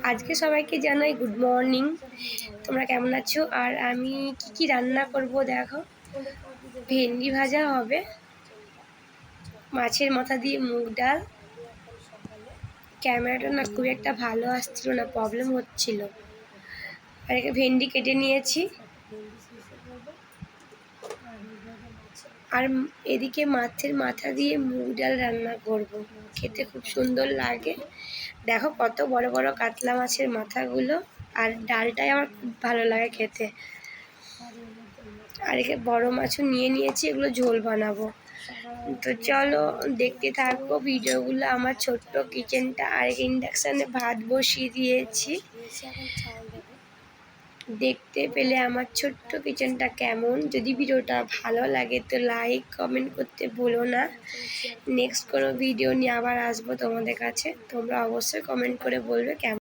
আজকে সবাইকে জানাই গুড মর্নিং। তোমরা কেমন আছো? আর আমি কি রান্না করব দেখো। ভেন্ডি ভাজা হবে, মাছের মাথা দিয়ে মুগ ডাল। ক্যামেরাটা না খুব একটা ভালো আসছিল না, প্রবলেম হচ্ছিল। আর এখানে ভেন্ডি কেটে নিয়েছি। আর এদিকে মাছের মাথা দিয়ে মুগ ডাল রান্না করব, খেতে খুব সুন্দর লাগে। দেখো কত বড় বড় কাতলা মাছের মাথাগুলো, আর ডালটাই আমার খুব ভালো লাগে খেতে। আর এখানে বড় মাছও নিয়েছি, এগুলো ঝোল বানাবো। তো চলো দেখতে থাকো ভিডিওগুলো। আমার ছোট্ট কিচেনটা, আর ইন্ডাকশানে ভাত বসিয়ে দিয়েছি। দেখতে পেলে আমার ছোট্ট কিচেনটা কেমন। যদি ভিডিওটা ভালো লাগে তো লাইক কমেন্ট করতে ভুলো না। নেক্সট কোনো ভিডিও নিয়ে আবার আসবো তোমাদের কাছে, তোমরা অবশ্যই কমেন্ট করে বলবে কেমন।